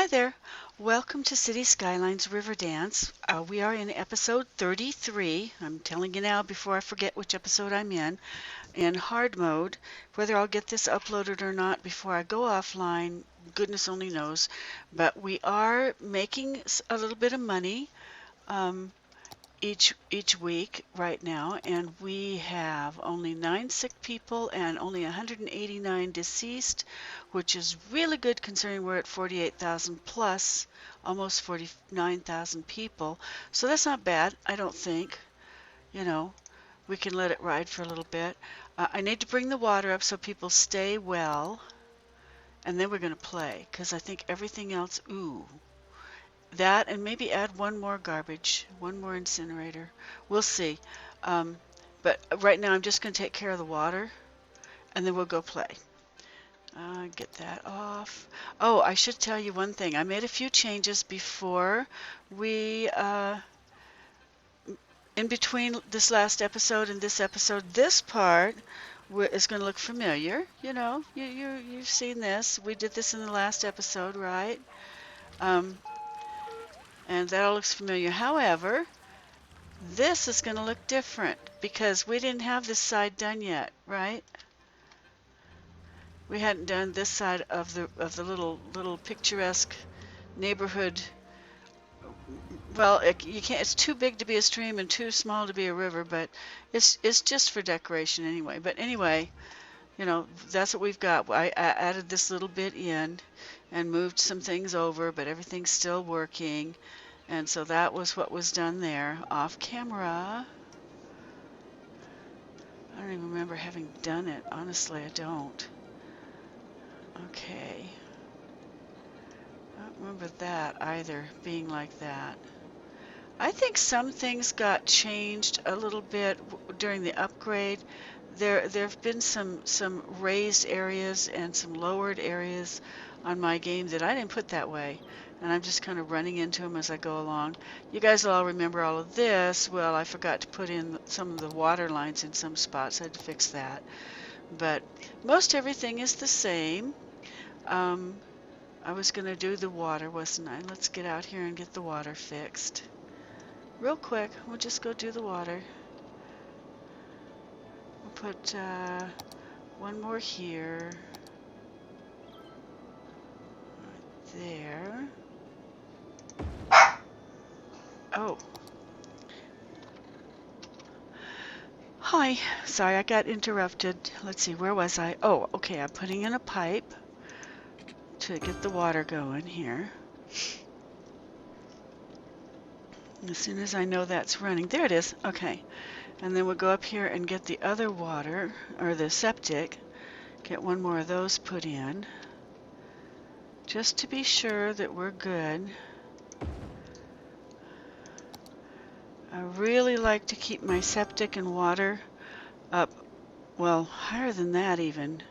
Hi there. Welcome to City Skylines Riverdance. We are in episode 33. I'm telling you now before I forget which episode I'm in hard mode. Whether I'll get this uploaded or not before I go offline, goodness only knows. But we are making a little bit of money each week right now, and we have only 9 sick people and only 189 deceased, which is really good considering we're at 48,000 plus, almost 49,000 people. So that's not bad, I don't think. You know, we can let it ride for a little bit. I need to bring the water up so people stay well, and then we're going to play, because I think everything else, that and maybe add one more incinerator. We'll see. But right now I'm just going to take care of the water and then we'll go play. Get that off. Oh, I should tell you one thing. I made a few changes before we, in between this last episode and this episode. This part is going to look familiar. You know, you've seen this. We did this in the last episode, right? And that all looks familiar. However, this is going to look different because we didn't have this side done yet, right? We hadn't done this side of the little picturesque neighborhood. Well, you can't. It's too big to be a stream and too small to be a river, but it's just for decoration anyway. But anyway, you know, that's what we've got. I added this little bit in and moved some things over, but everything's still working. And so that was what was done there off camera. I don't even remember having done it. Honestly, I don't. Okay. I don't remember that either, being like that. I think some things got changed a little bit during the upgrade. There have been some raised areas and some lowered areas on my game that I didn't put that way, and I'm just kind of running into them as I go along. You guys will all remember all of this. Well, I forgot to put in some of the water lines in some spots. I had to fix that, but most everything is the same. I was going to do the water, wasn't I? Let's get out here and get the water fixed real quick. We'll just go do the water. We'll put one more here, right there. Oh, hi, sorry I got interrupted. Let's see, where was I? Oh, okay, I'm putting in a pipe to get the water going here. As soon as I know that's running, there it is. Okay, and then we'll go up here and get the other water, or the septic, get one more of those put in, just to be sure that we're good. I really like to keep my septic and water up, well, higher than that even.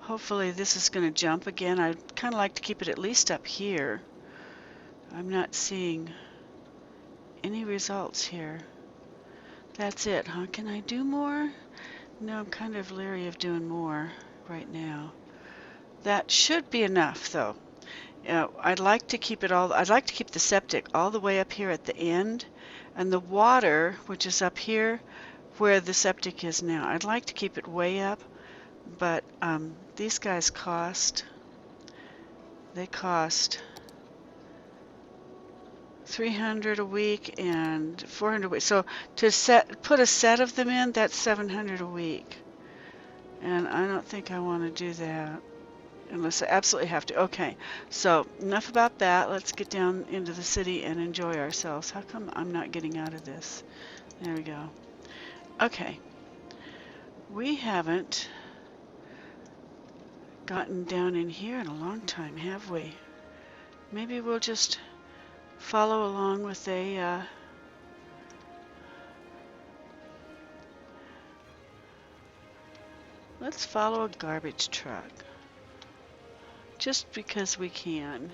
Hopefully this is going to jump again. I'd kind of like to keep it at least up here. I'm not seeing any results here. That's it, huh? Can I do more? No, I'm kind of leery of doing more right now. That should be enough, though. I'd like to keep the septic all the way up here at the end, and the water, which is up here where the septic is now, I'd like to keep it way up, but these guys cost $300 a week and $400 a week. So to put a set of them in, that's $700 a week, and I don't think I want to do that unless I absolutely have to. Okay, so enough about that. Let's get down into the city and enjoy ourselves. How come I'm not getting out of this? There we go. Okay, we haven't gotten down in here in a long time, have we? Maybe we'll just follow along with a let's follow a garbage truck just because we can.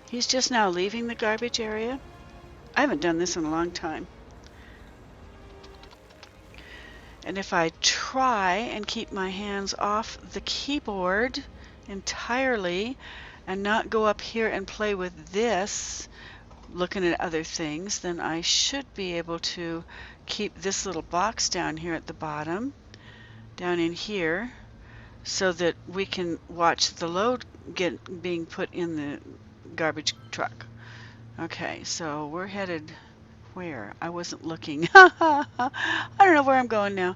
He's just now leaving the garbage area. I haven't done this in a long time. And if I try and keep my hands off the keyboard, entirely and not go up here and play with this, looking at other things, then I should be able to keep this little box down here at the bottom, down in here, so that we can watch the load being put in the garbage truck. Okay, so we're headed where? I wasn't looking. I don't know where I'm going now.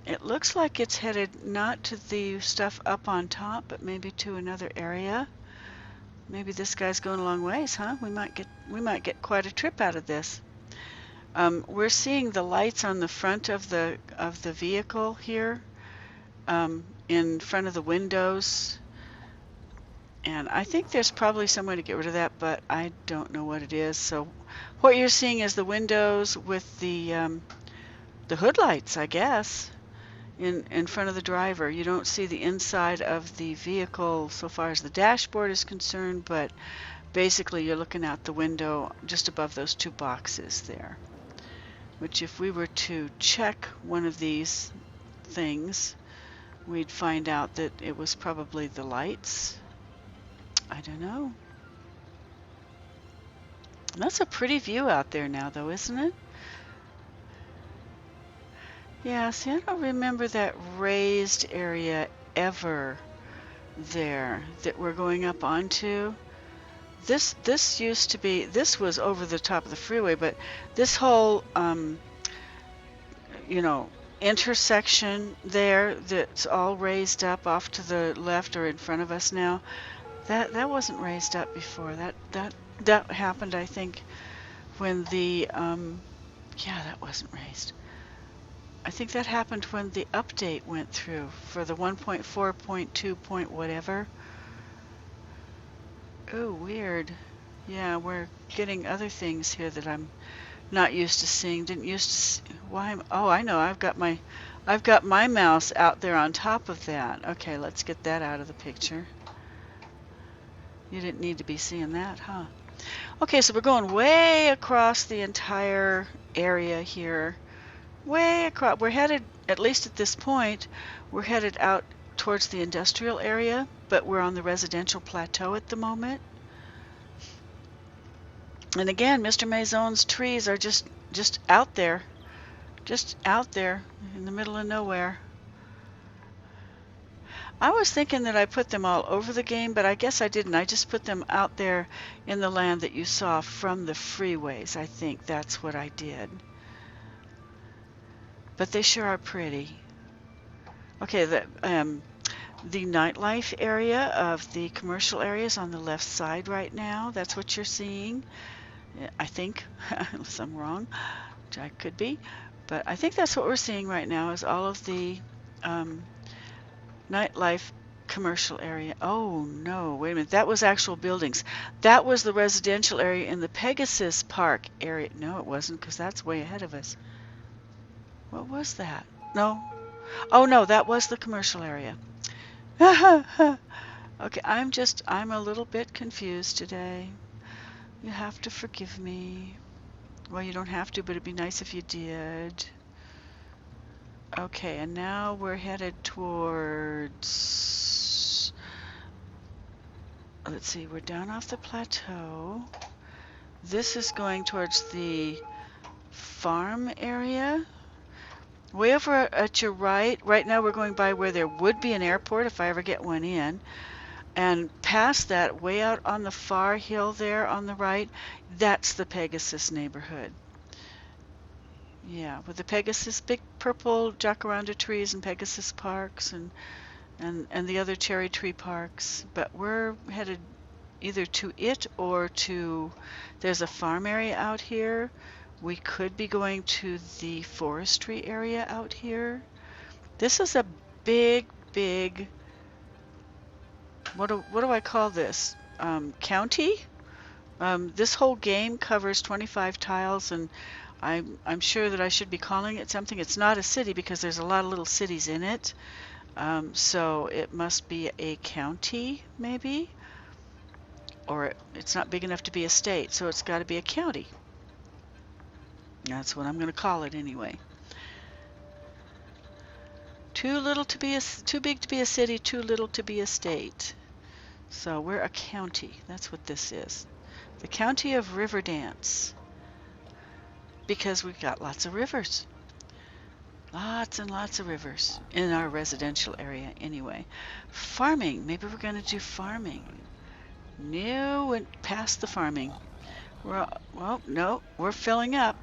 It looks like it's headed not to the stuff up on top, but maybe to another area. Maybe this guy's going a long ways, huh? We might get quite a trip out of this. We're seeing the lights on the front of the vehicle here, in front of the windows. And I think there's probably some way to get rid of that, but I don't know what it is. So what you're seeing is the windows with the hood lights, I guess, in front of the driver. You don't see the inside of the vehicle so far as the dashboard is concerned, but basically you're looking out the window just above those two boxes there. Which if we were to check one of these things, we'd find out that it was probably the lights. I don't know. That's a pretty view out there now, though, isn't it? Yeah, see, I don't remember that raised area ever there that we're going up onto. This used to be, this was over the top of the freeway, but this whole, you know, intersection there that's all raised up off to the left or in front of us now, that wasn't raised up before. That happened, I think, when the yeah, that wasn't raised. I think that happened when the update went through for the 1.4.2 point whatever. Oh, weird. Yeah, we're getting other things here that I'm not used to seeing. Didn't used to see. Why? Oh, I know. I've got my mouse out there on top of that. Okay, let's get that out of the picture. You didn't need to be seeing that, huh? Okay, so we're going way across the entire area here. Way across. We're headed, at least at this point, we're headed out towards the industrial area, but we're on the residential plateau at the moment. And again, Mr. Maison's trees are just out there. Just out there in the middle of nowhere. I was thinking that I put them all over the game, but I guess I didn't. I just put them out there in the land that you saw from the freeways. I think that's what I did. But they sure are pretty. Okay, the nightlife area of the commercial area is on the left side right now. That's what you're seeing. I think, unless I'm wrong, which I could be. But I think that's what we're seeing right now is all of the nightlife commercial area. Oh no, wait a minute, that was actual buildings. That was the residential area in the Pegasus Park area. No, it wasn't, because that's way ahead of us. What was that? No. Oh no, that was the commercial area. Okay, I'm a little bit confused today. You have to forgive me. Well, you don't have to, but it'd be nice if you did. Okay, and now we're headed towards, let's see, we're down off the plateau. This is going towards the farm area. Way over at your right now we're going by where there would be an airport if I ever get one in. And past that, way out on the far hill there on the right, that's the Pegasus neighborhood. Yeah, with the Pegasus, big purple jacaranda trees and Pegasus parks and the other cherry tree parks. But we're headed either to it or to, there's a farm area out here. We could be going to the forestry area out here. This is a big, what do I call this? County? This whole game covers 25 tiles, and I'm sure that I should be calling it something. It's not a city because there's a lot of little cities in it. So it must be a county, maybe? Or it's not big enough to be a state, so it's got to be a county. That's what I'm going to call it anyway. Too little to be too big to be a city, too little to be a state. So we're a county. That's what this is. The county of Riverdance. Because we've got lots of rivers. Lots and lots of rivers in our residential area anyway. Farming. Maybe we're going to do farming. No, went past the farming. Well, no, we're filling up.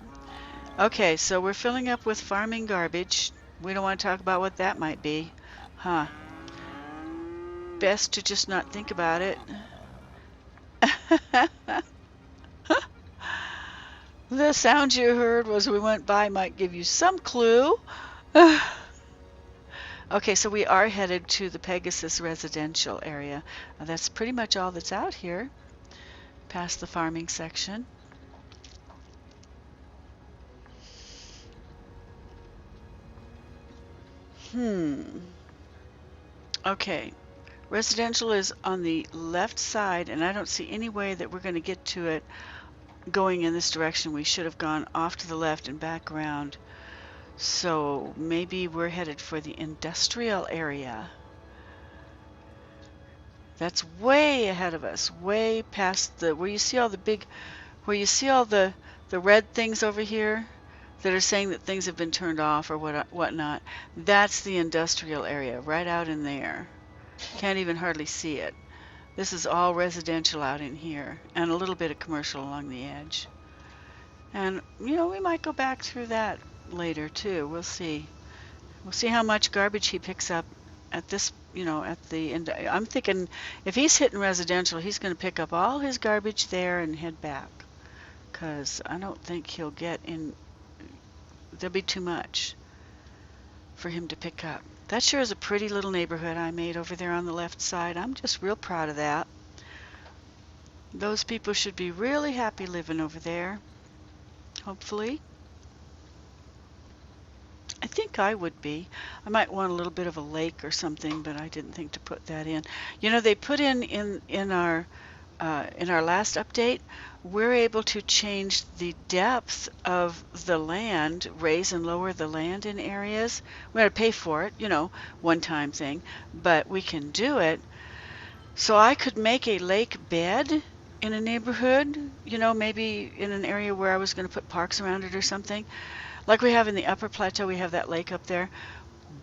Okay, so we're filling up with farming garbage. We don't want to talk about what that might be. Huh. Best to just not think about it. The sound you heard as we went by might give you some clue. Okay, so we are headed to the Pegasus residential area. That's pretty much all that's out here, past the farming section. Okay, residential is on the left side, and I don't see any way that we're going to get to it going in this direction. We should have gone off to the left and back around. So maybe we're headed for the industrial area. That's way ahead of us, way past the where you see all the red things over here that are saying that things have been turned off or whatnot. That's the industrial area right out in there. Can't even hardly see it. This is all residential out in here, and a little bit of commercial along the edge. And you know, we might go back through that later too. We'll see. We'll see how much garbage he picks up at this, you know, at the end. I'm thinking if he's hitting residential, he's going to pick up all his garbage there and head back, because I don't think he'll get in. There'll be too much for him to pick up. That sure is a pretty little neighborhood I made over there on the left side. I'm just real proud of that. Those people should be really happy living over there, hopefully. I think I would be. I might want a little bit of a lake or something, but I didn't think to put that in. You know, they put in our last update, we're able to change the depth of the land, raise and lower the land in areas. We got to pay for it, you know, one-time thing, but we can do it. So I could make a lake bed in a neighborhood, you know, maybe in an area where I was going to put parks around it or something. Like we have in the Upper Plateau, we have that lake up there.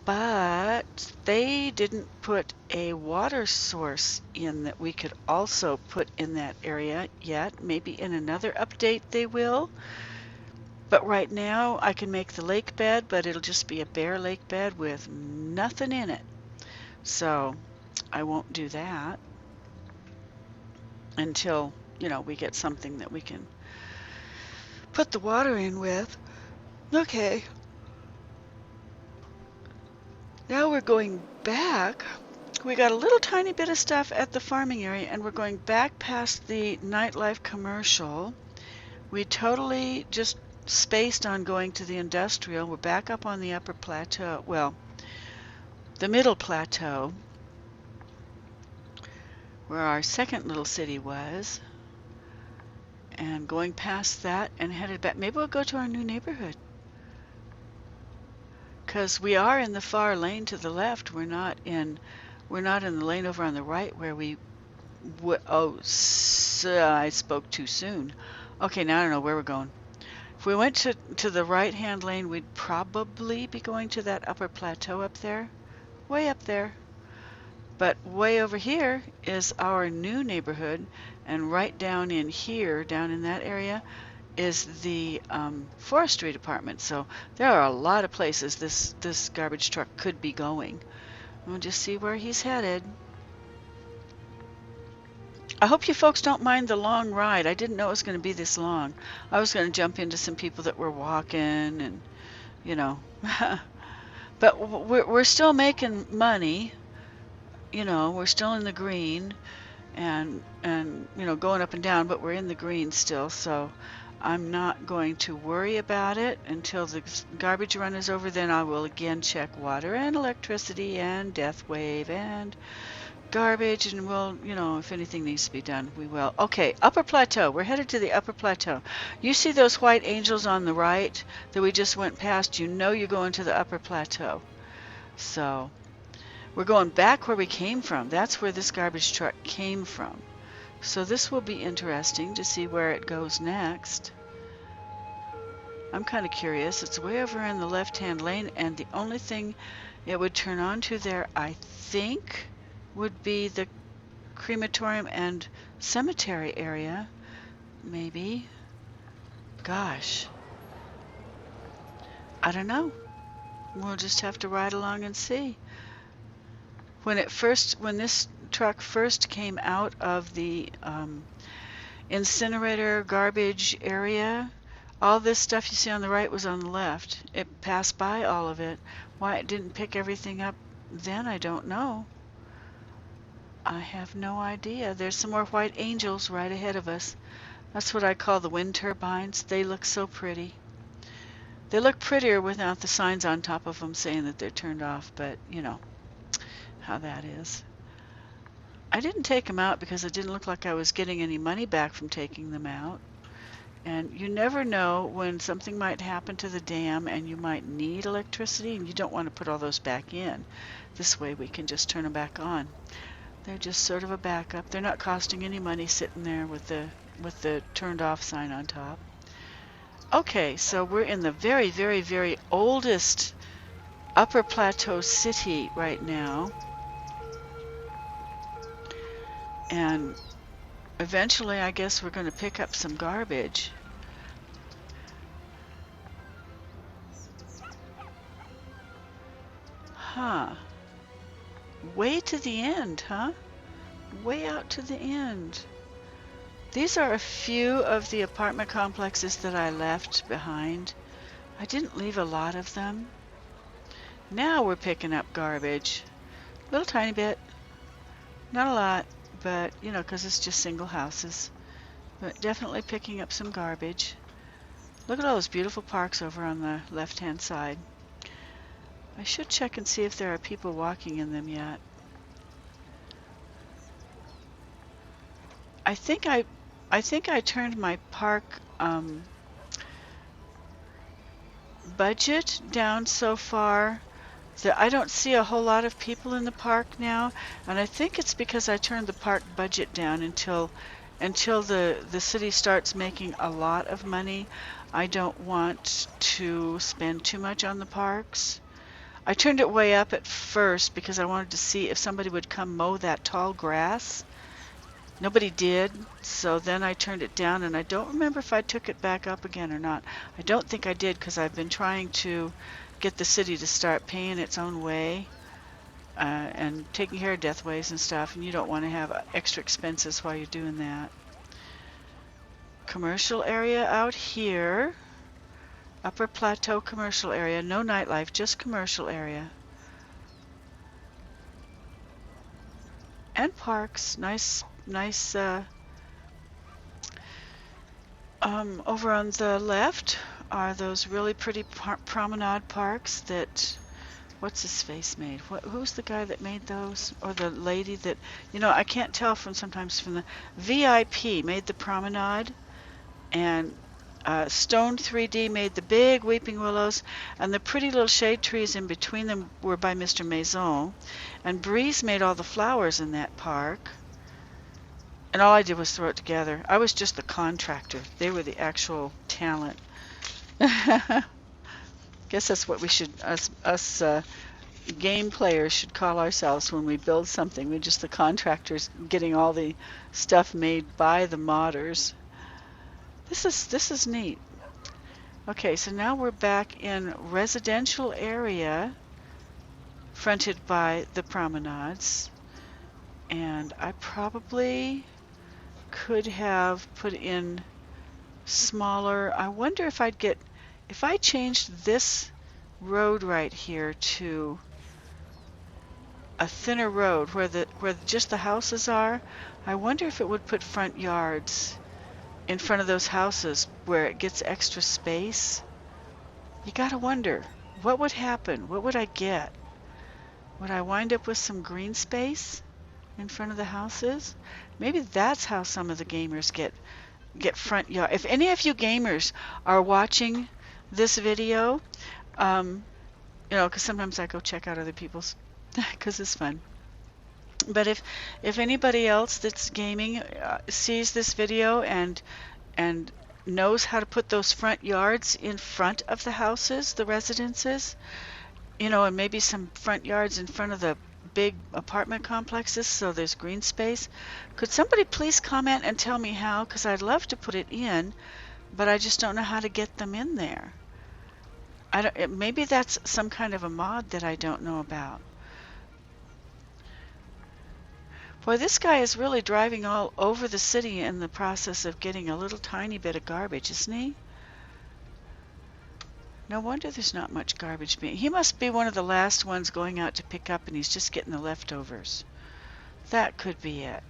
But they didn't put a water source in that we could also put in that area yet. Maybe in another update they will. But right now I can make the lake bed, but it'll just be a bare lake bed with nothing in it. So I won't do that until, you know, we get something that we can put the water in with. Okay. Now we're going back. We got a little tiny bit of stuff at the farming area, and we're going back past the nightlife commercial. We totally just spaced on going to the industrial. We're back up on the upper plateau. Well, the middle plateau, where our second little city was. And going past that and headed back. Maybe we'll go to our new neighborhood. Because we are in the far lane to the left. We're not in the lane over on the right where we I spoke too soon. Okay, now I don't know where we're going. If we went to the right-hand lane, we'd probably be going to that upper plateau up there. Way up there. But way over here is our new neighborhood, and right down in here, down in that area, is the forestry department. So there are a lot of places this garbage truck could be going. We'll just see where he's headed. I hope you folks don't mind the long ride. I didn't know it was going to be this long. I was going to jump into some people that were walking and, you know. But we're still making money. You know, we're still in the green and you know, going up and down, but we're in the green still. So I'm not going to worry about it until the garbage run is over. Then I will again check water and electricity and death wave and garbage, and we'll, you know, if anything needs to be done, we will. Okay, upper plateau. We're headed to the upper plateau. You see those white angels on the right that we just went past? You know you're going to the upper plateau. So we're going back where we came from. That's where this garbage truck came from. So this will be interesting to see where it goes next. I'm kind of curious. It's way over in the left-hand lane, and the only thing it would turn onto there, I think, would be the crematorium and cemetery area. Maybe. Gosh. I don't know. We'll just have to ride along and see. When this truck first came out of the incinerator garbage area, all this stuff you see on the right was on the left. It passed by all of it. Why it didn't pick everything up then, I don't know. I have no idea. There's some more white angels right ahead of us. That's what I call the wind turbines. They look so pretty. They look prettier without the signs on top of them saying that they're turned off, but you know how that is. I didn't take them out because it didn't look like I was getting any money back from taking them out. And you never know when something might happen to the dam and you might need electricity, and you don't want to put all those back in. This way we can just turn them back on. They're just sort of a backup. They're not costing any money sitting there with the turned off sign on top. Okay, so we're in the very, very, very oldest Upper Plateau city right now. And eventually, I guess we're going to pick up some garbage. Huh. Way to the end, huh? Way out to the end. These are a few of the apartment complexes that I left behind. I didn't leave a lot of them. Now we're picking up garbage. A little tiny bit. Not a lot, but, you know, because it's just single houses. But definitely picking up some garbage. Look at all those beautiful parks over on the left-hand side. I should check and see if there are people walking in them yet. I think I turned my park budget down so far that I don't see a whole lot of people in the park now, and I think it's because I turned the park budget down until the city starts making a lot of money. I don't want to spend too much on the parks. I turned it way up at first because I wanted to see if somebody would come mow that tall grass. Nobody did, so then I turned it down, and I don't remember if I took it back up again or not. I don't think I did, because I've been trying to get the city to start paying its own way and taking care of deathways and stuff, and you don't want to have extra expenses while you're doing that. Commercial area out here. Upper Plateau commercial area. No nightlife, just commercial area. And parks. Nice over on the left are those really pretty promenade parks that, what's his face made? Who's the guy that made those? Or the lady that, you know, I can't tell sometimes from the VIP made the promenade, and Stone 3D made the big weeping willows, and the pretty little shade trees in between them were by Mr. Maison, and Breeze made all the flowers in that park. And all I did was throw it together. I was just the contractor. They were the actual talent. Guess that's what we should, us game players should call ourselves when we build something. We're just the contractors getting all the stuff made by the modders. This is neat. Okay, so now we're back in residential area fronted by the promenades. And I probably could have put in smaller. I wonder if I'd get, if I changed this road right here to a thinner road where just the houses are, I wonder if it would put front yards in front of those houses where it gets extra space. You gotta wonder, what would happen? What would I get? Would I wind up with some green space in front of the houses? Maybe that's how some of the gamers get front yard. If any of you gamers are watching this video, you know, because sometimes I go check out other people's because it's fun. But if anybody else that's gaming sees this video and knows how to put those front yards in front of the houses, the residences, you know, and maybe some front yards in front of the big apartment complexes so there's green space, could somebody please comment and tell me how? Because I'd love to put it in, but I just don't know how to get them in there. Maybe that's some kind of a mod that I don't know about. Boy, this guy is really driving all over the city in the process of getting a little tiny bit of garbage, isn't he? No wonder there's not much garbage being... He must be one of the last ones going out to pick up and he's just getting the leftovers. That could be it.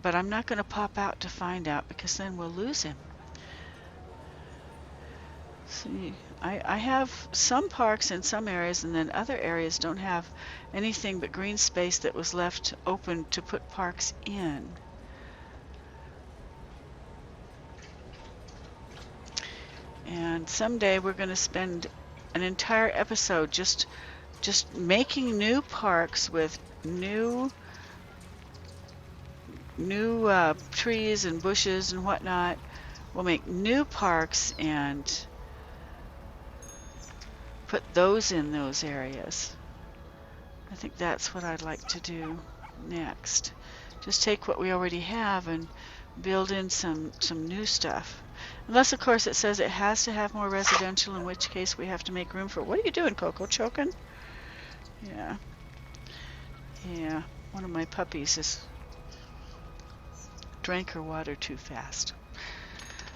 But I'm not going to pop out to find out because then we'll lose him. See, I have some parks in some areas and then other areas don't have anything but green space that was left open to put parks in. And someday we're going to spend an entire episode just making new parks with new trees and bushes and whatnot. We'll make new parks and put those in those areas. I think that's what I'd like to do next. Just take what we already have and build in some new stuff. Unless, of course, it says it has to have more residential, in which case we have to make room for it. What are you doing, Coco? Choking? Yeah. Yeah. One of my puppies has drank her water too fast.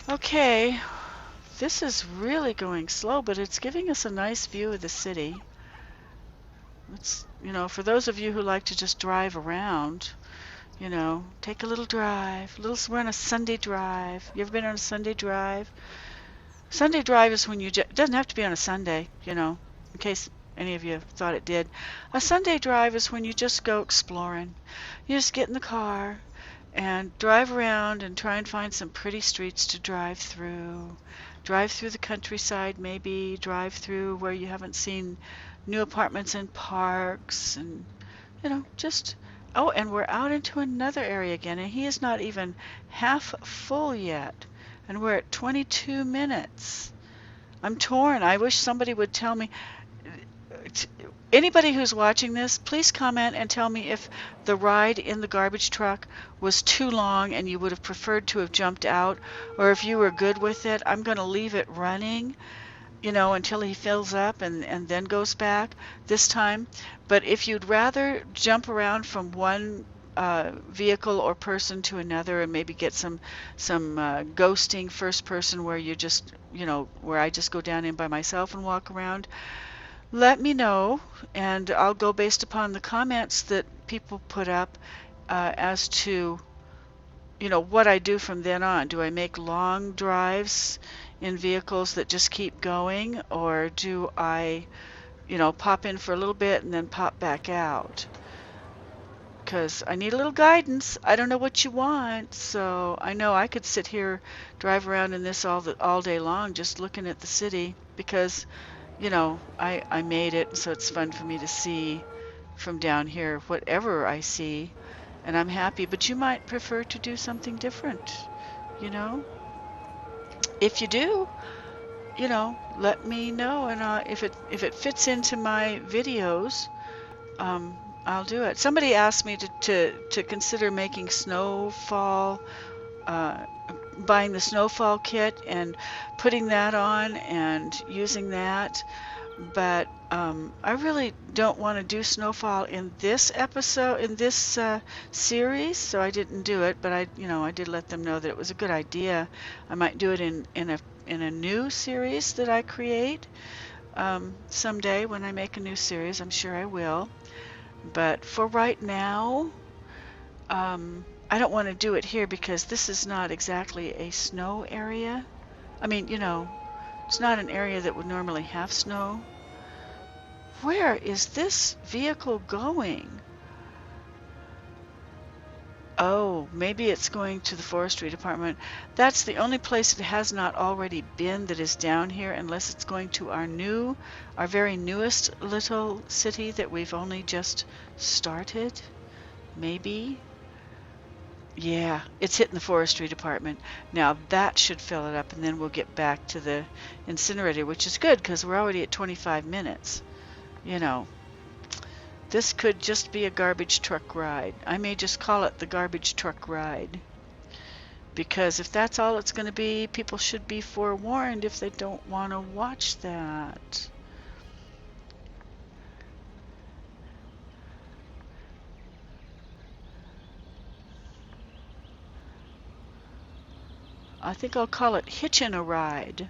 Okay. This is really going slow, but it's giving us a nice view of the city. It's, you know, for those of you who like to just drive around, you know, take a little drive. We're on a Sunday drive. You ever been on a Sunday drive? Sunday drive is when it doesn't have to be on a Sunday, you know, in case any of you thought it did. A Sunday drive is when you just go exploring. You just get in the car and drive around and try and find some pretty streets to drive through. Drive through the countryside, maybe. Drive through where you haven't seen new apartments and parks and, you know, just... Oh, and we're out into another area again, and he is not even half full yet. And we're at 22 minutes. I'm torn. I wish somebody would tell me. Anybody who's watching this, please comment and tell me if the ride in the garbage truck was too long and you would have preferred to have jumped out, or if you were good with it. I'm going to leave it running, you know, until he fills up and then goes back this time. But if you'd rather jump around from one vehicle or person to another and maybe get some ghosting first person where you just, you know, where I just go down in by myself and walk around, let me know, and I'll go based upon the comments that people put up as to, you know, what I do from then on. Do I make long drives in vehicles that just keep going, or do I, you know, pop in for a little bit and then pop back out? Because I need a little guidance. I don't know what you want, so I know I could sit here, drive around in this all day long just looking at the city, because, you know, I made it, so it's fun for me to see from down here whatever I see, and I'm happy. But you might prefer to do something different, you know? If you do, you know, let me know, and if it fits into my videos, I'll do it. Somebody asked me to consider making snowfall, buying the snowfall kit and putting that on and using that, but I really don't want to do snowfall in this episode, in this series, so I didn't do it. But I did let them know that it was a good idea. I might do it in a new series that I create someday when I make a new series. I'm sure I will. But for right now, I don't want to do it here because this is not exactly a snow area. I mean, you know, it's not an area that would normally have snow. Where is this vehicle going? Oh, maybe it's going to the forestry department. That's the only place it has not already been that is down here, unless it's going to our very newest little city that we've only just started. Maybe. Yeah, it's hitting the forestry department. Now that should fill it up, and then we'll get back to the incinerator, which is good because we're already at 25 minutes. You know, this could just be a garbage truck ride. I may just call it the garbage truck ride. Because if that's all it's going to be, people should be forewarned if they don't want to watch that. I think I'll call it Hitchin' a Ride.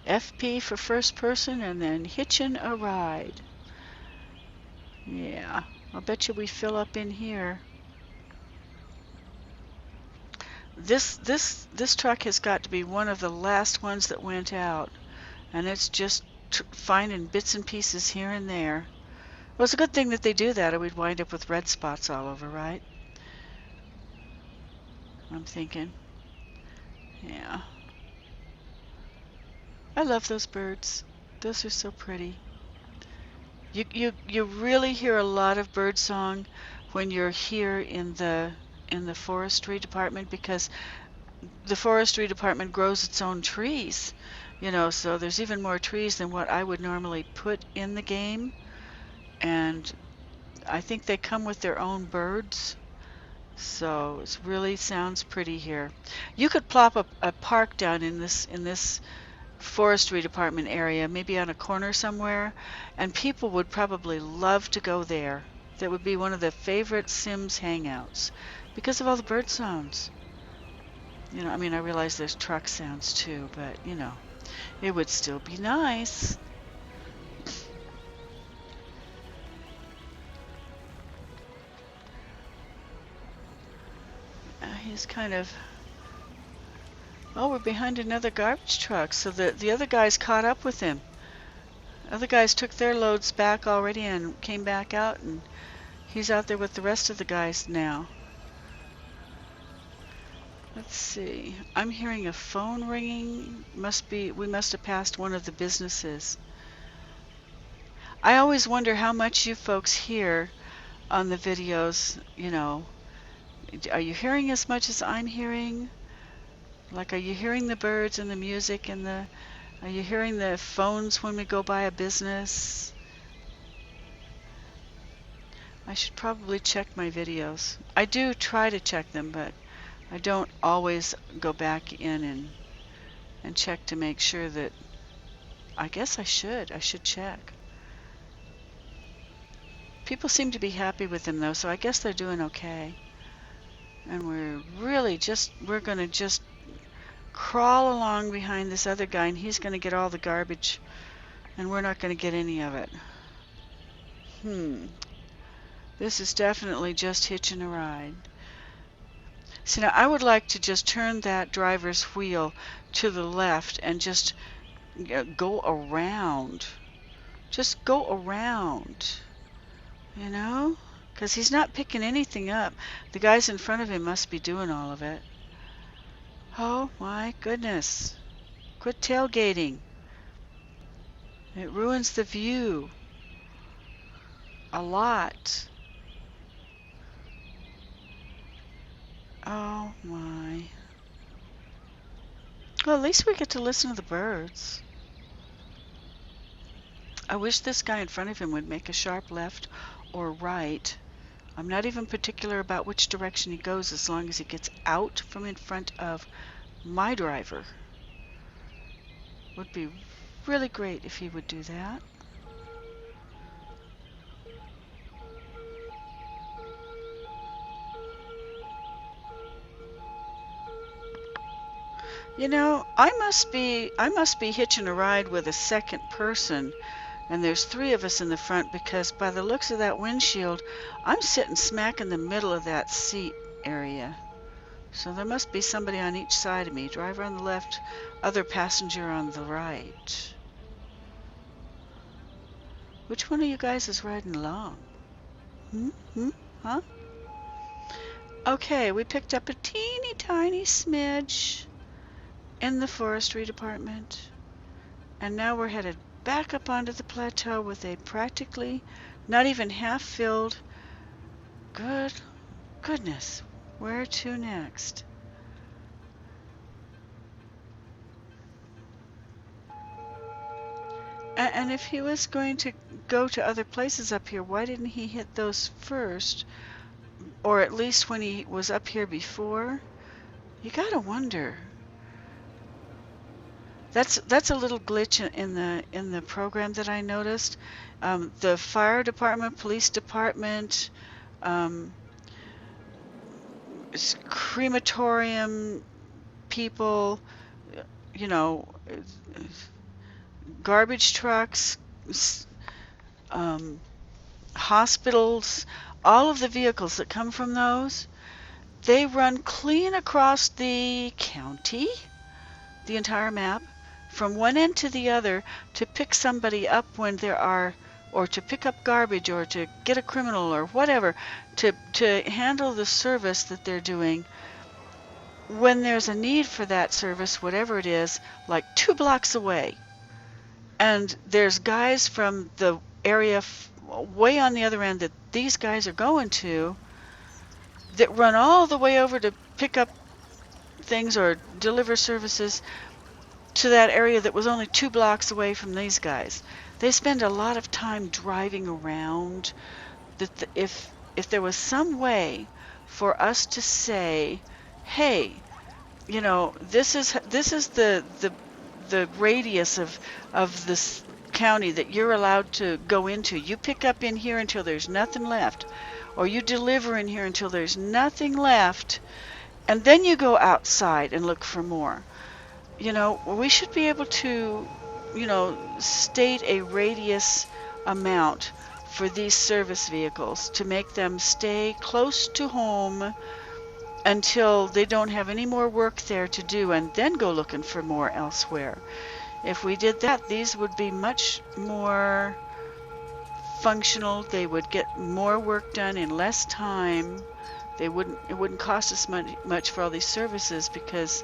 FP for first person and then Hitchin' a Ride. Yeah, I'll bet you we fill up in here. This truck has got to be one of the last ones that went out, and it's just finding bits and pieces here and there. Well, it's a good thing that they do that, or we'd wind up with red spots all over, right? I'm thinking. Yeah. I love those birds. Those are so pretty. You really hear a lot of bird song when you're here in the forestry department, because the forestry department grows its own trees, you know, so there's even more trees than what I would normally put in the game, and I think they come with their own birds, so it really sounds pretty here. You could plop a park down in this forestry department area, maybe on a corner somewhere, and people would probably love to go there. That would be one of the favorite Sims hangouts because of all the bird sounds. You know, I mean, I realize there's truck sounds too, but you know, it would still be nice. He's kind of... Oh, we're behind another garbage truck, so the other guys caught up with him. Other guys took their loads back already and came back out, and he's out there with the rest of the guys now. Let's see. I'm hearing a phone ringing. We must have passed one of the businesses. I always wonder how much you folks hear on the videos, you know. Are you hearing as much as I'm hearing? Like, are you hearing the birds and the music and are you hearing the phones when we go by a business? I should probably check my videos. I do try to check them, but I don't always go back in and check to make sure that... I guess I should check. People seem to be happy with them though, so I guess they're doing okay. And we're going to just crawl along behind this other guy, and he's going to get all the garbage, and we're not going to get any of it. This is definitely just hitching a ride. See, now I would like to just turn that driver's wheel to the left and just go around. Just go around, you know? Because he's not picking anything up. The guys in front of him must be doing all of it. Oh my goodness. Quit tailgating. It ruins the view a lot. Oh my. Well, at least we get to listen to the birds. I wish this guy in front of him would make a sharp left or right. I'm not even particular about which direction he goes, as long as he gets out from in front of my driver. Would be really great if he would do that. You know, I must be hitching a ride with a second person, and there's 3 of us in the front, because by the looks of that windshield, I'm sitting smack in the middle of that seat area. So there must be somebody on each side of me. Driver on the left, other passenger on the right. Which one of you guys is riding along? Huh? Okay, we picked up a teeny tiny smidge in the forestry department. And now we're headed back up onto the plateau with a practically not even half filled. Good goodness, where to next? And if he was going to go to other places up here, why didn't he hit those first? Or at least when he was up here before? You gotta wonder. That's a little glitch in the program that I noticed. The fire department, police department, crematorium people, you know, garbage trucks, hospitals, all of the vehicles that come from those, they run clean across the county, the entire map, from one end to the other to pick somebody up when there are, or to pick up garbage, or to get a criminal, or whatever, to handle the service that they're doing when there's a need for that service, whatever it is, like 2 blocks away. And there's guys from the area way on the other end that these guys are going to that run all the way over to pick up things or deliver services to that area that was only 2 blocks away from these guys. They spend a lot of time driving around. That if there was some way for us to say, hey, you know, this is the radius of this county that you're allowed to go into. You pick up in here until there's nothing left, or you deliver in here until there's nothing left, and then you go outside and look for more. You know, we should be able to, you know, state a radius amount for these service vehicles to make them stay close to home until they don't have any more work there to do, and then go looking for more elsewhere. If we did that, these would be much more functional. They would get more work done in less time. It wouldn't cost us much for all these services, because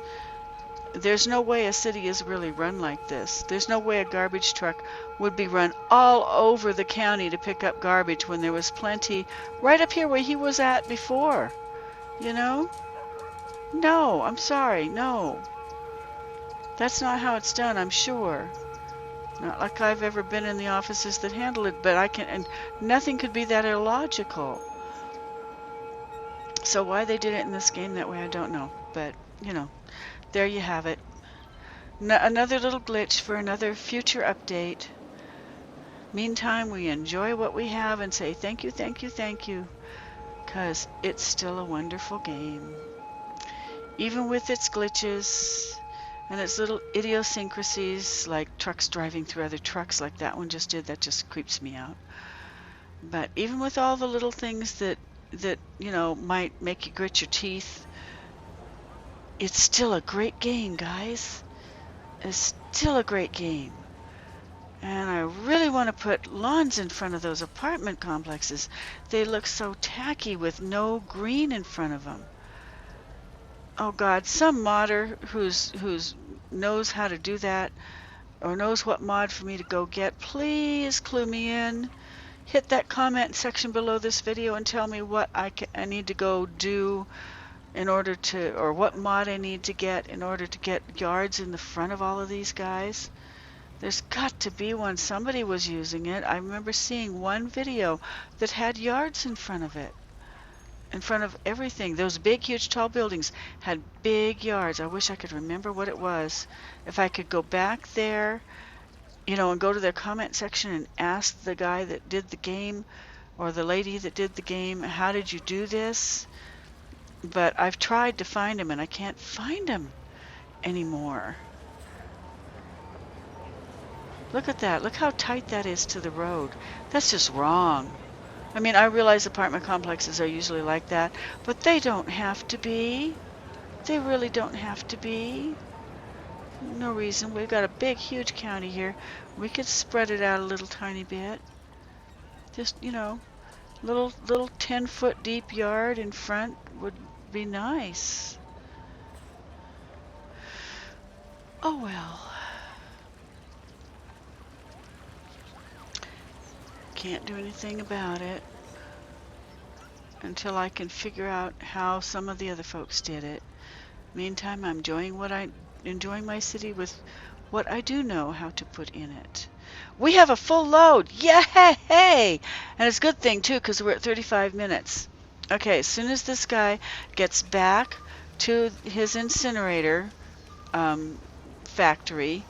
there's no way a city is really run like this. There's no way a garbage truck would be run all over the county to pick up garbage when there was plenty right up here where he was at before. You know? No, I'm sorry, no. That's not how it's done, I'm sure. Not like I've ever been in the offices that handle it, but and nothing could be that illogical. So why they did it in this game that way, I don't know. But, you know, there you have it. Another little glitch for another future update. Meantime, we enjoy what we have and say thank you, thank you, thank you. Because it's still a wonderful game. Even with its glitches and its little idiosyncrasies, like trucks driving through other trucks like that one just did, that just creeps me out. But even with all the little things that you know, might make you grit your teeth, it's still a great game, guys. It's still a great game. And I really want to put lawns in front of those apartment complexes. They look so tacky with no green in front of them. Oh God, some modder who's knows how to do that, or knows what mod for me to go get, please clue me in. Hit that comment section below this video and tell me what I need to go do in order to, or what mod I need to get in order to get yards in the front of all of these guys. There's got to be one. Somebody was using it. I remember seeing one video that had yards in front of it. In front of everything. Those big, huge, tall buildings had big yards. I wish I could remember what it was. If I could go back there, you know, and go to their comment section and ask the guy that did the game, or the lady that did the game, how did you do this? But I've tried to find him and I can't find him anymore. Look at that. Look how tight that is to the road. That's just wrong. I mean, I realize apartment complexes are usually like that, but they don't have to be. They really don't have to be. No reason. We've got a big, huge county here. We could spread it out a little tiny bit. Just, you know, little 10-foot deep yard in front would be nice. Oh well. Can't do anything about it until I can figure out how some of the other folks did it. Meantime, I'm enjoying my city with what I do know how to put in it. We have a full load. Yay! And it's a good thing too, because we're at 35 minutes. Okay, as soon as this guy gets back to his incinerator factory,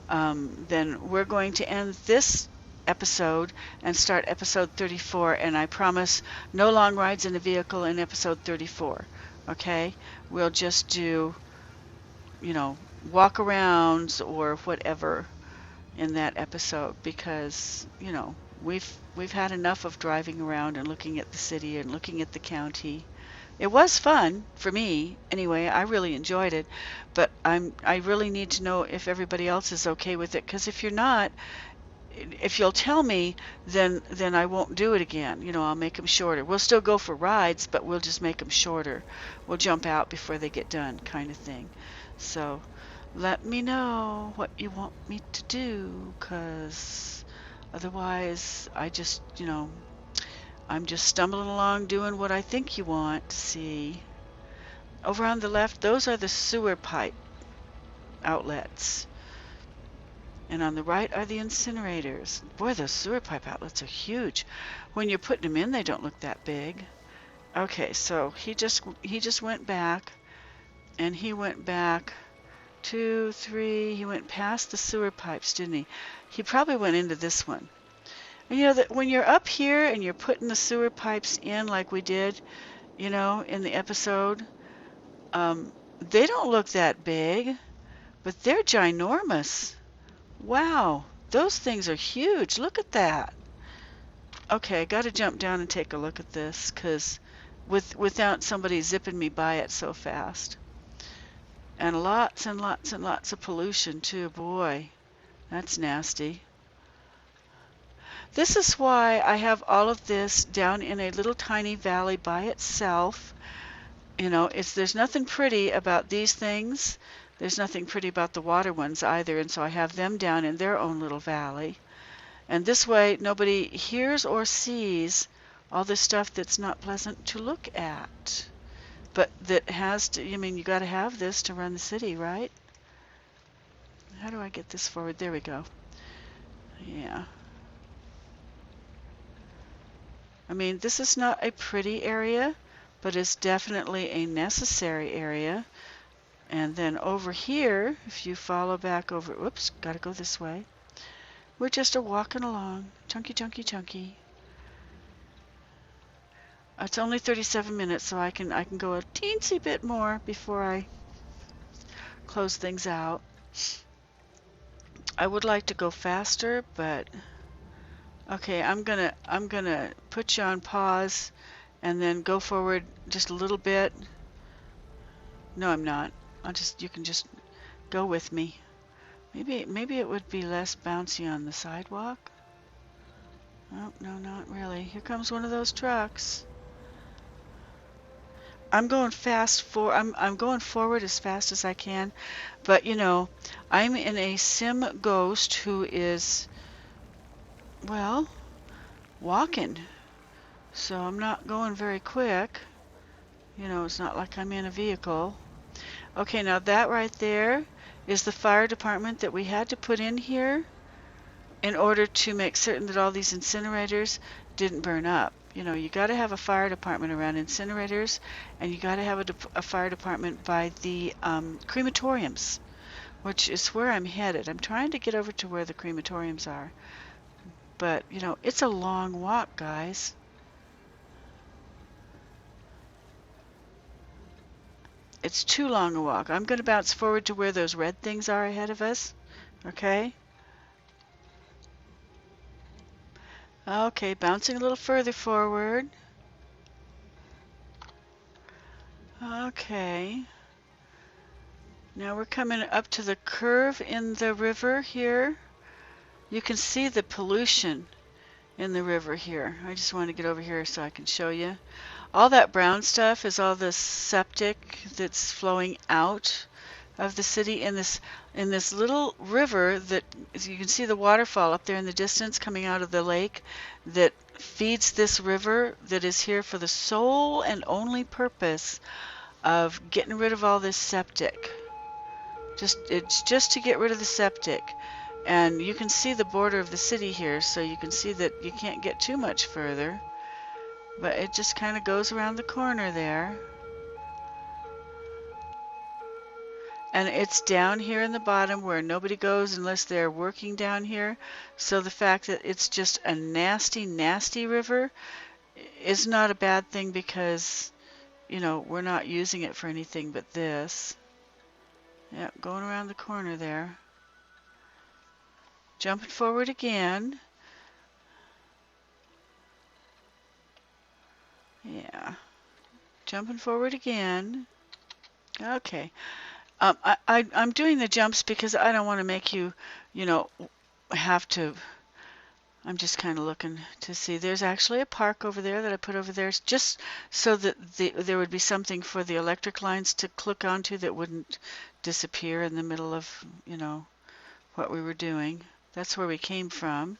then we're going to end this episode and start episode 34, and I promise no long rides in a vehicle in episode 34. Okay, we'll just do, walk arounds or whatever in that episode, because we've had enough of driving around and looking at the city and looking at the county. It was fun for me anyway. I really enjoyed it, but I really need to know if everybody else is okay with it, because if you're not, if you'll tell me, then I won't do it again. I'll make them shorter. We'll still go for rides, but we'll just make them shorter. We'll jump out before they get done, kind of thing. So let me know what you want me to do, because otherwise I'm just stumbling along doing what I think you want to see. Over on the left, those are the sewer pipe outlets. And on the right are the incinerators. Boy, those sewer pipe outlets are huge. When you're putting them in, they don't look that big. Okay, so he just went back, and he went back 2, 3. He went past the sewer pipes, didn't he? He probably went into this one. And that when you're up here and you're putting the sewer pipes in like we did, in the episode, they don't look that big, but they're ginormous. Wow, those things are huge. Look at that. Okay, I got to jump down and take a look at this, because without somebody zipping me by it so fast. And lots and lots and lots of pollution too. Boy, that's nasty. This is why I have all of this down in a little tiny valley by itself. There's nothing pretty about these things. There's nothing pretty about the water ones either, and so I have them down in their own little valley. And this way nobody hears or sees all this stuff that's not pleasant to look at. But that has to, you got to have this to run the city, right? How do I get this forward? There we go. Yeah. This is not a pretty area, but it's definitely a necessary area. And then over here, if you follow back over, whoops, got to go this way. We're just walking along, chunky, chunky, chunky. It's only 37 minutes, so I can go a teensy bit more before I close things out. I would like to go faster, but okay, I'm gonna put you on pause and then go forward just a little bit. No, I'm not. You can just go with me. Maybe it would be less bouncy on the sidewalk. Oh, no, not really. Here comes one of those trucks. I'm going I'm going forward as fast as I can, but I'm in a sim ghost who is, well, walking. So I'm not going very quick. It's not like I'm in a vehicle. Okay, now that right there is the fire department that we had to put in here in order to make certain that all these incinerators didn't burn up. You got to have a fire department around incinerators, and you got to have a fire department by the crematoriums, which is where I'm headed. I'm trying to get over to where the crematoriums are. But, it's a long walk, guys. It's too long a walk. I'm going to bounce forward to where those red things are ahead of us. Okay? Okay, bouncing a little further forward. Okay. Now we're coming up to the curve in the river here. You can see the pollution in the river here. I just want to get over here so I can show you. All that brown stuff is all the septic that's flowing out of the city in this little river that you can see the waterfall up there in the distance coming out of the lake that feeds this river that is here for the sole and only purpose of getting rid of all this septic. It's just to get rid of the septic. And you can see the border of the city here, so you can see that you can't get too much further. But it just kind of goes around the corner there. And it's down here in the bottom where nobody goes unless they're working down here. So the fact that it's just a nasty, nasty river is not a bad thing because, you know, we're not using it for anything but this. Yep, going around the corner there. Jumping forward again. Yeah. Jumping forward again. Okay. I'm doing the jumps because I don't want to make you, you know, have to. I'm just kind of looking to see. There's actually a park over there that I put over there just so that there would be something for the electric lines to click onto that wouldn't disappear in the middle of, you know, what we were doing. That's where we came from.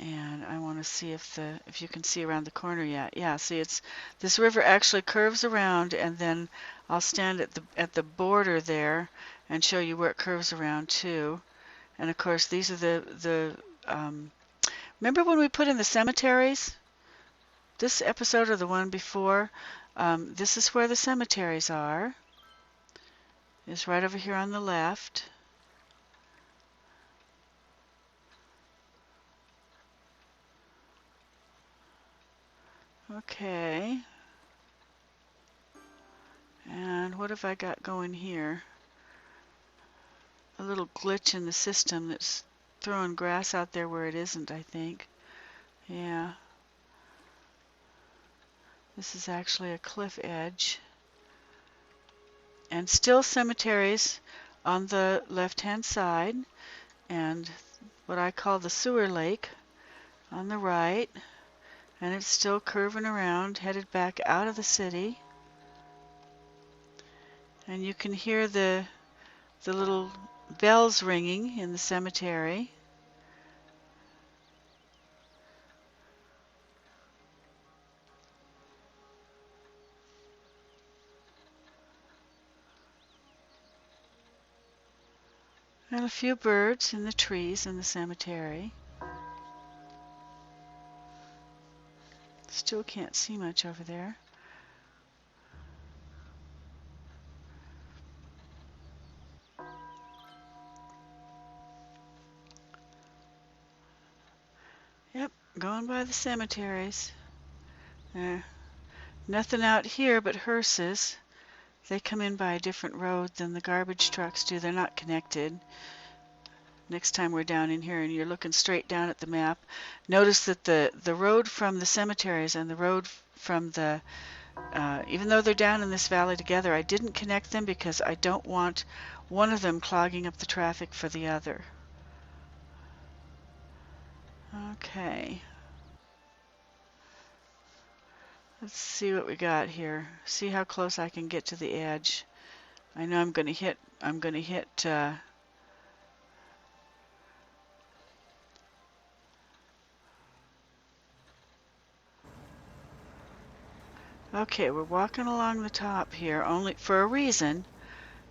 And I want to see if you can see around the corner yet. Yeah, see, it's this river actually curves around, and then I'll stand at the border there and show you where it curves around too. And of course, these are the remember when we put in the cemeteries? This episode or the one before, this is where the cemeteries are. It's right over here on the left. Okay. And what have I got going here? A little glitch in the system that's throwing grass out there where it isn't, I think. Yeah. This is actually a cliff edge. And still cemeteries on the left-hand side, and what I call the sewer lake on the right. And it's still curving around, headed back out of the city. And you can hear the little bells ringing in the cemetery. And a few birds in the trees in the cemetery. Still can't see much over there. Yep, going by the cemeteries. Nothing out here but hearses. They come in by a different road than the garbage trucks do. They're not connected. Next time we're down in here and you're looking straight down at the map, notice that the road from the cemeteries and the road from the, even though they're down in this valley together, I didn't connect them because I don't want one of them clogging up the traffic for the other. Okay. Let's see what we got here. See how close I can get to the edge. I know I'm going to hit okay, we're walking along the top here only for a reason,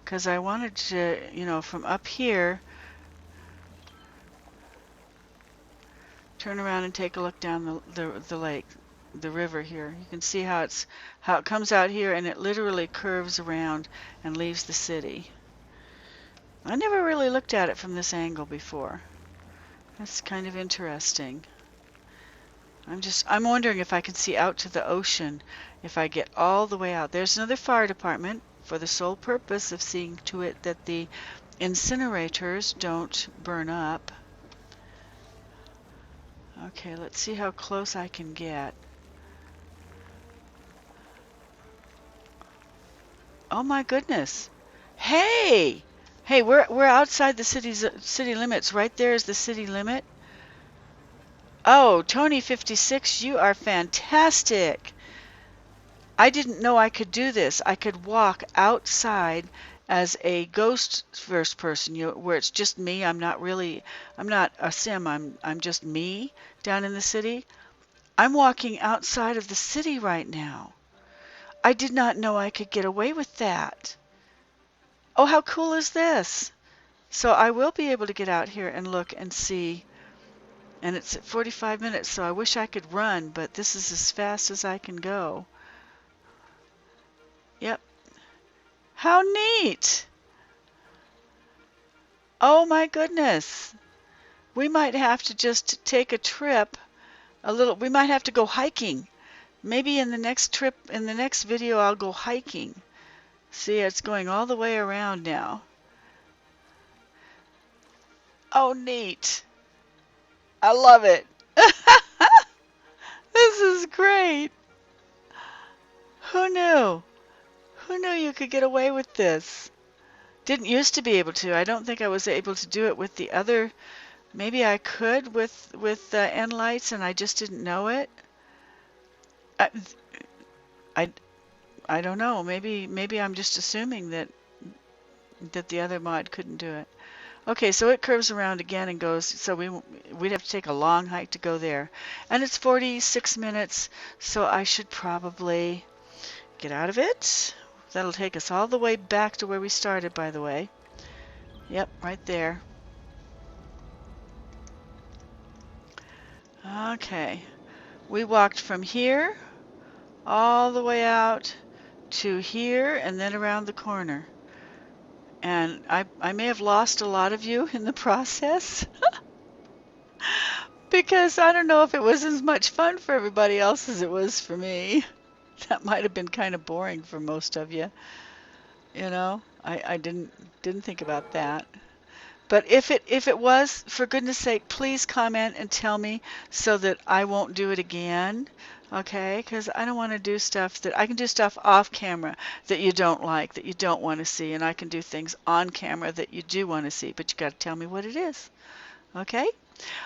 because I wanted to, you know, from up here, turn around and take a look down the lake, the river here. You can see how it comes out here and it literally curves around and leaves the city. I never really looked at it from this angle before. That's kind of interesting. I'm wondering if I can see out to the ocean if I get all the way out. There's another fire department for the sole purpose of seeing to it that the incinerators don't burn up. Okay, let's see how close I can get. Oh my goodness. Hey! Hey, we're outside the city limits. Right there is the city limit. Oh, Tony56, you are fantastic. I didn't know I could do this. I could walk outside as a ghost first person, where it's just me. I'm not a sim. I'm just me down in the city. I'm walking outside of the city right now. I did not know I could get away with that. Oh, how cool is this? So I will be able to get out here and look and see. And it's at 45 minutes, so I wish I could run, but this is as fast as I can go. Yep. How neat! Oh my goodness. We might have to just take a trip, we might have to go hiking. Maybe in the next trip, in the next video, I'll go hiking. See, it's going all the way around now. Oh, neat. I love it. This is great. Who knew? Who knew you could get away with this? Didn't used to be able to. I don't think I was able to do it with the other. Maybe I could with end lights, and I just didn't know it. I, I, I don't know. Maybe I'm just assuming that the other mod couldn't do it. Okay, so it curves around again and goes. So we'd have to take a long hike to go there, and it's 46 minutes. So I should probably get out of it. That'll take us all the way back to where we started, by the way. Yep, right there. Okay, we walked from here all the way out to here and then around the corner. And I may have lost a lot of you in the process because I don't know if it was as much fun for everybody else as it was for me. That might have been kind of boring for most of you. You know, I didn't think about that. But if it was, for goodness sake, please comment and tell me so that I won't do it again. Okay? Because I don't want to do stuff I can do stuff off camera that you don't like, that you don't want to see, and I can do things on camera that you do want to see, but you got to tell me what it is. Okay?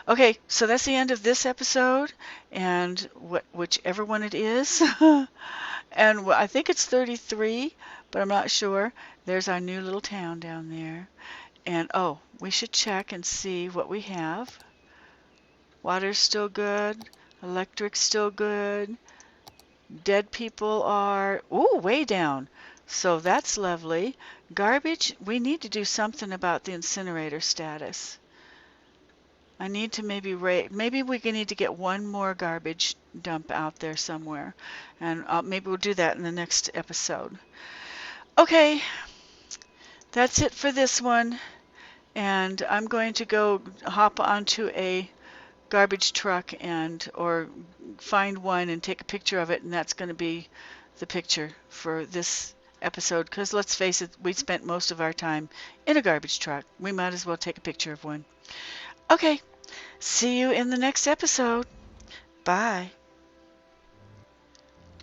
Okay, so that's the end of this episode, and whichever one it is. And I think it's 33, but I'm not sure. There's our new little town down there. And oh, we should check and see what we have. Water's still good. Electric's still good. Dead people are, ooh, way down. So that's lovely. Garbage, we need to do something about the incinerator status. I need to maybe we need to get one more garbage dump out there somewhere. And maybe we'll do that in the next episode. Okay, that's it for this one. And I'm going to go hop onto a garbage truck or find one and take a picture of it, and that's going to be the picture for this episode, because let's face it, we spent most of our time in a garbage truck. We might as well take a picture of one. Okay, see you in the next episode. Bye.